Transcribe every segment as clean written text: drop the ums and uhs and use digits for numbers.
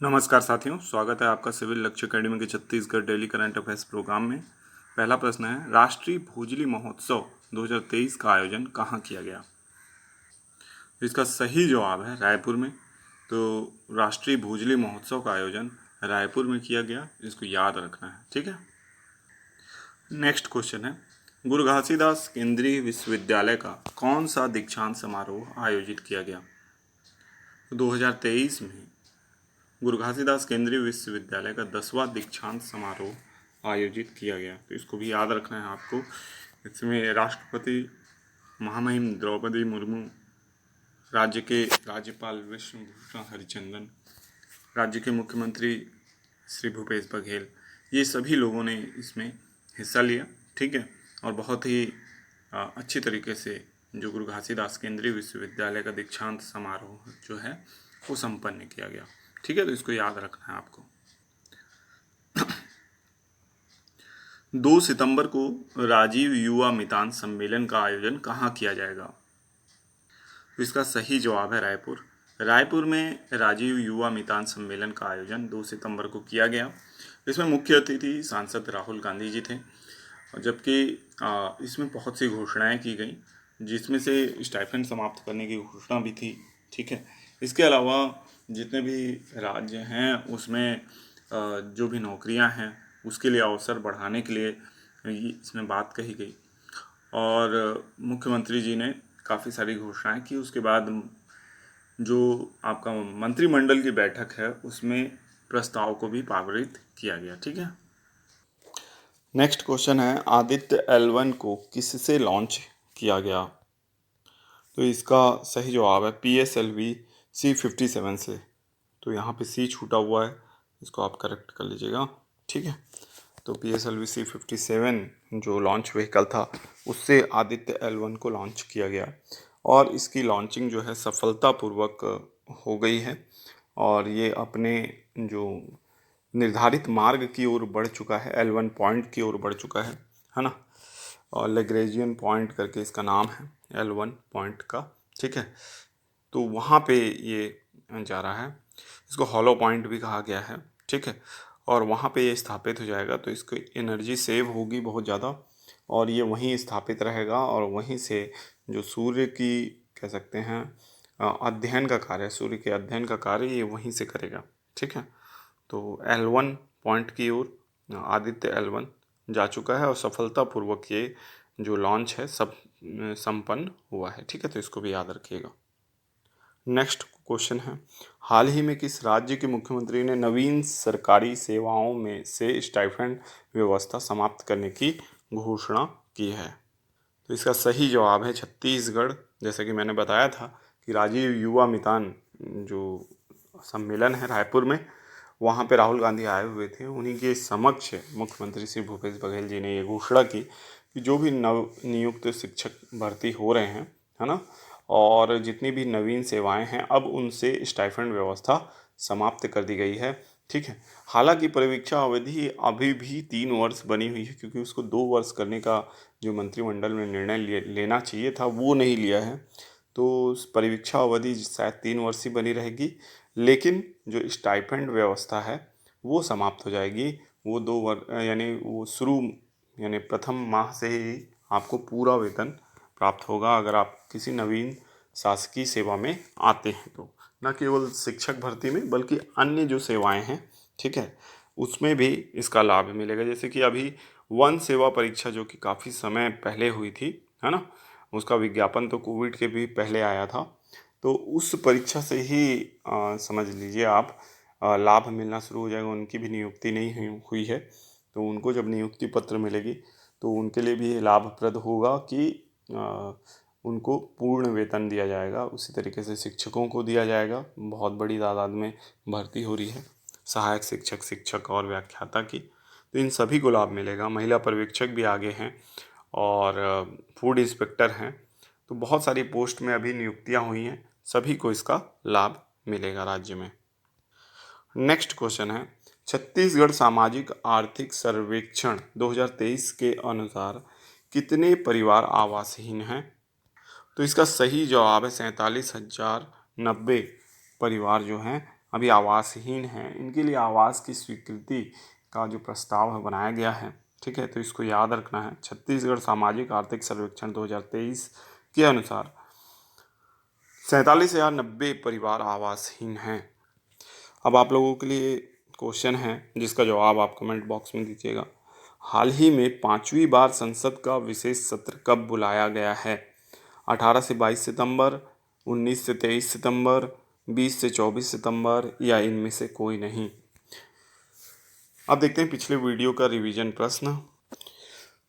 नमस्कार साथियों, स्वागत है आपका सिविल लक्ष्य अकेडमी के Chhattisgarh daily current affairs programme में। पहला प्रश्न है, राष्ट्रीय भोजली महोत्सव 2023 का आयोजन कहाँ किया गया? इसका सही जवाब है रायपुर में। तो राष्ट्रीय भोजली महोत्सव का आयोजन रायपुर में किया गया, इसको याद रखना है, ठीक है। नेक्स्ट क्वेश्चन है, गुरु घासीदास केंद्रीय विश्वविद्यालय का कौन सा दीक्षांत समारोह आयोजित किया गया? 2023 में गुरु घासीदास केंद्रीय विश्वविद्यालय का 10वां दीक्षांत समारोह आयोजित किया गया। तो इसको भी याद रखना है आपको। इसमें राष्ट्रपति महामहिम द्रौपदी मुर्मू, राज्य के राज्यपाल विष्णुभूषण हरिचंदन, राज्य के मुख्यमंत्री श्री भूपेश बघेल, ये सभी लोगों ने इसमें हिस्सा लिया, ठीक है। और बहुत ही अच्छी तरीके से जो गुरु घासीदास केंद्रीय विश्वविद्यालय का दीक्षांत समारोह जो है वो संपन्न किया गया, ठीक है। तो इसको याद रखना है आपको। 2 सितंबर को राजीव युवा मितान सम्मेलन का आयोजन कहाँ किया जाएगा? तो इसका सही जवाब है रायपुर। रायपुर में राजीव युवा मितान सम्मेलन का आयोजन 2 सितंबर को किया गया। इसमें मुख्य अतिथि सांसद राहुल गांधी जी थे, जबकि इसमें बहुत सी घोषणाएं की गई, जिसमें से स्टाइपेंड समाप्त करने की घोषणा भी थी, ठीक है। इसके अलावा जितने भी राज्य हैं उसमें जो भी नौकरियां हैं उसके लिए अवसर बढ़ाने के लिए इसमें बात कही गई, और मुख्यमंत्री जी ने काफ़ी सारी घोषणाएं की। उसके बाद जो आपका मंत्रिमंडल की बैठक है उसमें प्रस्ताव को भी पारित किया गया, ठीक है। नेक्स्ट क्वेश्चन है, आदित्य L1 को किससे लॉन्च किया गया? तो इसका सही जवाब है PSLV C57 से। तो यहाँ पे C छूटा हुआ है, इसको आप करेक्ट कर लीजिएगा, ठीक है। तो PSLV C57 जो लॉन्च व्हीकल था उससे आदित्य L1 को लॉन्च किया गया, और इसकी लॉन्चिंग जो है सफलतापूर्वक हो गई है, और ये अपने जो निर्धारित मार्ग की ओर बढ़ चुका है, L1 पॉइंट की ओर बढ़ चुका है ना। और लेग्रेजियन पॉइंट करके इसका नाम है L1 पॉइंट का, ठीक है। तो वहाँ पे ये जा रहा है, इसको हॉलो पॉइंट भी कहा गया है, ठीक है। और वहाँ पे ये स्थापित हो जाएगा, तो इसकी एनर्जी सेव होगी बहुत ज़्यादा, और ये वहीं स्थापित रहेगा, और वहीं से जो सूर्य की कह सकते हैं अध्ययन का कार्य, सूर्य के अध्ययन का कार्य ये वहीं से करेगा, ठीक है। तो L1 पॉइंट की ओर आदित्य L1 जा चुका है, और सफलतापूर्वक ये जो लॉन्च है सब संपन्न हुआ है, ठीक है। तो इसको भी याद रखिएगा। नेक्स्ट क्वेश्चन है, हाल ही में किस राज्य के मुख्यमंत्री ने नवीन सरकारी सेवाओं में से स्टाइपेंड व्यवस्था समाप्त करने की घोषणा की है? तो इसका सही जवाब है छत्तीसगढ़। जैसे कि मैंने बताया था कि राजीव युवा मितान जो सम्मेलन है रायपुर में, वहाँ पे राहुल गांधी आए हुए थे, उन्हीं के समक्ष मुख्यमंत्री श्री भूपेश बघेल जी ने ये घोषणा की कि जो भी नव नियुक्त शिक्षक भर्ती हो रहे हैं, है ना, और जितनी भी नवीन सेवाएं हैं अब उनसे स्टाइपेंड व्यवस्था समाप्त कर दी गई है, ठीक है। हालांकि परीक्षा अवधि अभी भी 3 वर्ष बनी हुई है, क्योंकि उसको 2 वर्ष करने का जो मंत्रिमंडल में निर्णय लेना चाहिए था वो नहीं लिया है। तो परीक्षा अवधि शायद 3 वर्ष ही बनी रहेगी, लेकिन जो स्टाइपेंड व्यवस्था है वो समाप्त हो जाएगी। वो 2 वर्ष यानी वो शुरू यानी प्रथम माह से ही आपको पूरा वेतन प्राप्त होगा अगर आप किसी नवीन शासकीय सेवा में आते हैं, तो न केवल शिक्षक भर्ती में बल्कि अन्य जो सेवाएं हैं, ठीक है, उसमें भी इसका लाभ मिलेगा। जैसे कि अभी वन सेवा परीक्षा जो कि काफ़ी समय पहले हुई थी, है ना, उसका विज्ञापन तो कोविड के भी पहले आया था, तो उस परीक्षा से ही समझ लीजिए आप लाभ मिलना शुरू हो जाएगा। उनकी भी नियुक्ति नहीं हुई है, तो उनको जब नियुक्ति पत्र मिलेगी तो उनके लिए भी ये लाभप्रद होगा कि उनको पूर्ण वेतन दिया जाएगा। उसी तरीके से शिक्षकों को दिया जाएगा, बहुत बड़ी तादाद में भर्ती हो रही है सहायक शिक्षक, शिक्षक और व्याख्याता की, तो इन सभी को लाभ मिलेगा। महिला पर्यवेक्षक भी आगे हैं, और फूड इंस्पेक्टर हैं, तो बहुत सारी पोस्ट में अभी नियुक्तियां हुई हैं, सभी को इसका लाभ मिलेगा राज्य में। नेक्स्ट क्वेश्चन है, छत्तीसगढ़ सामाजिक आर्थिक सर्वेक्षण 2023 के अनुसार कितने परिवार आवासहीन हैं? तो इसका सही जवाब है 47,090 परिवार जो हैं अभी आवासहीन हैं, इनके लिए आवास की स्वीकृति का जो प्रस्ताव है बनाया गया है। ठीक है, तो इसको याद रखना है। छत्तीसगढ़ सामाजिक आर्थिक सर्वेक्षण 2023 के अनुसार 47,090 परिवार आवासहीन हैं। अब आप लोगों के लिए क्वेश्चन है जिसका जवाब आप कमेंट बॉक्स में दीजिएगा। हाल ही में 5वीं बार संसद का विशेष सत्र कब बुलाया गया है? 18 से 22 सितंबर, 19 से 23 सितंबर, 20 से 24 सितंबर या इनमें से कोई नहीं। अब देखते हैं पिछले वीडियो का रिवीजन प्रश्न।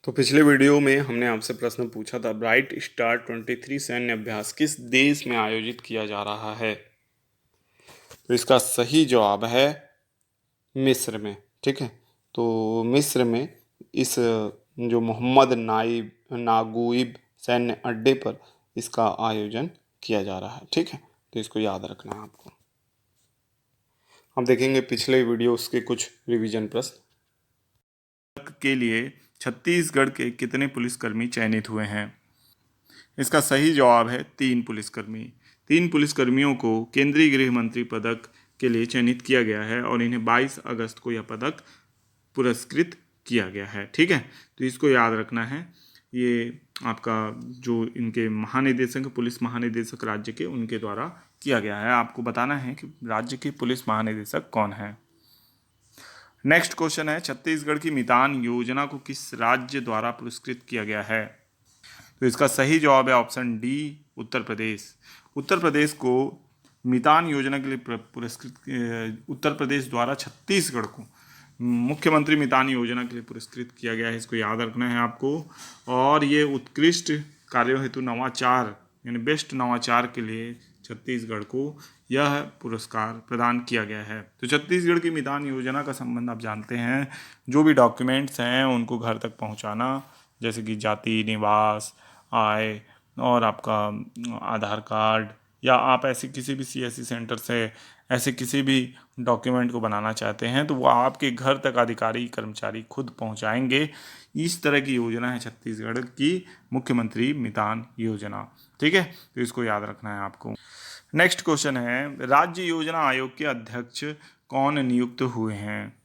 तो पिछले वीडियो में हमने आपसे प्रश्न पूछा था, ब्राइट स्टार 23 सैन्य अभ्यास किस देश में आयोजित किया जा रहा है? तो इसका सही जवाब है मिस्र में। ठीक है, तो मिस्र में इस जो मोहम्मद नागुइब सैन्य अड्डे पर इसका आयोजन किया जा रहा है। ठीक है, तो इसको याद रखना है आपको। हम देखेंगे पिछले वीडियो के कुछ रिवीजन प्रश्न के लिए छत्तीसगढ़ के कितने पुलिसकर्मी चयनित हुए हैं? इसका सही जवाब है 3 पुलिसकर्मी। 3 पुलिसकर्मियों को केंद्रीय गृह मंत्री पदक के लिए चयनित किया गया है और इन्हें 22 अगस्त को यह पदक पुरस्कृत किया गया है। ठीक है, तो इसको याद रखना है। ये आपका जो इनके महानिदेशक, पुलिस महानिदेशक राज्य के, उनके द्वारा किया गया है। आपको बताना है कि राज्य के पुलिस महानिदेशक कौन है। नेक्स्ट क्वेश्चन है, छत्तीसगढ़ की मितान योजना को किस राज्य द्वारा पुरस्कृत किया गया है? तो इसका सही जवाब है ऑप्शन डी, उत्तर प्रदेश। उत्तर प्रदेश को मितान योजना के लिए पुरस्कृत, उत्तर प्रदेश द्वारा छत्तीसगढ़ को मुख्यमंत्री मितान योजना के लिए पुरस्कृत किया गया है। इसको याद रखना है आपको। और ये उत्कृष्ट कार्यों हेतु नवाचार यानी बेस्ट नवाचार के लिए छत्तीसगढ़ को यह पुरस्कार प्रदान किया गया है। तो छत्तीसगढ़ की मितान योजना का संबंध आप जानते हैं, जो भी डॉक्यूमेंट्स हैं उनको घर तक पहुंचाना, जैसे कि जाति, निवास, आय और आपका आधार कार्ड, या आप ऐसे किसी भी CSC सेंटर से ऐसे किसी भी डॉक्यूमेंट को बनाना चाहते हैं तो वो आपके घर तक अधिकारी कर्मचारी खुद पहुंचाएंगे। इस तरह की योजना है छत्तीसगढ़ की मुख्यमंत्री मितान योजना। ठीक है, तो इसको याद रखना है आपको। नेक्स्ट क्वेश्चन है, राज्य योजना आयोग के अध्यक्ष कौन नियुक्त हुए हैं?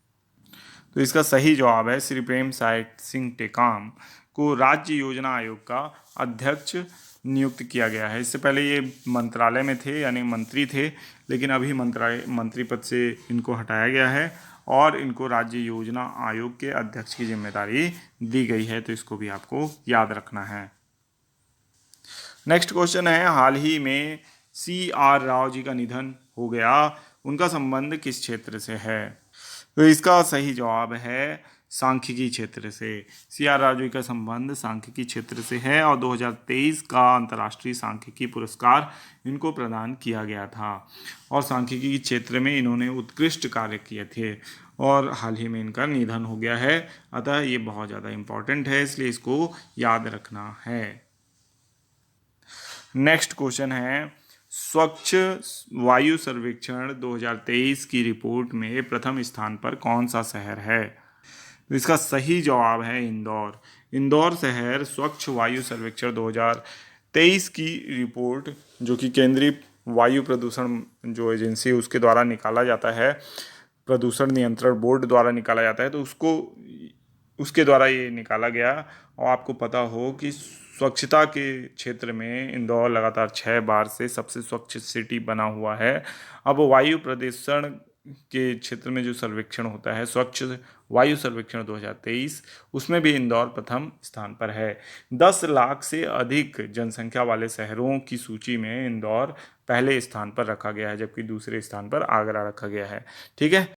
तो इसका सही जवाब है श्री प्रेम साय सिंह टेकाम को राज्य योजना आयोग का अध्यक्ष नियुक्त किया गया है। इससे पहले ये मंत्रालय में थे यानी मंत्री थे, लेकिन अभी मंत्री पद से इनको हटाया गया है और इनको राज्य योजना आयोग के अध्यक्ष की जिम्मेदारी दी गई है। तो इसको भी आपको याद रखना है। नेक्स्ट क्वेश्चन है, हाल ही में CR राव जी का निधन हो गया, उनका संबंध किस क्षेत्र से है? तो इसका सही जवाब है सांख्यिकी क्षेत्र से। CR राव जी का संबंध सांख्यिकी क्षेत्र से है और 2023 का अंतर्राष्ट्रीय सांख्यिकी पुरस्कार इनको प्रदान किया गया था और सांख्यिकी क्षेत्र में इन्होंने उत्कृष्ट कार्य किए थे और हाल ही में इनका निधन हो गया है। अतः ये बहुत ज़्यादा इम्पोर्टेंट है, इसलिए इसको याद रखना है। नेक्स्ट क्वेश्चन है, स्वच्छ वायु सर्वेक्षण 2023 की रिपोर्ट में प्रथम स्थान पर कौन सा शहर है? तो इसका सही जवाब है इंदौर। इंदौर शहर स्वच्छ वायु सर्वेक्षण 2023 की रिपोर्ट, जो कि केंद्रीय वायु प्रदूषण जो एजेंसी है उसके द्वारा निकाला जाता है, प्रदूषण नियंत्रण बोर्ड द्वारा निकाला जाता है, तो उसके द्वारा ये निकाला गया। और आपको पता हो कि स्वच्छता के क्षेत्र में इंदौर लगातार 6 बार से सबसे स्वच्छ सिटी बना हुआ है। अब वायु प्रदूषण के क्षेत्र में जो सर्वेक्षण होता है, स्वच्छ वायु सर्वेक्षण 2023, उसमें भी इंदौर प्रथम स्थान पर है। 10 लाख से अधिक जनसंख्या वाले शहरों की सूची में इंदौर पहले स्थान पर रखा गया है, जबकि दूसरे स्थान पर आगरा रखा गया है। ठीक है।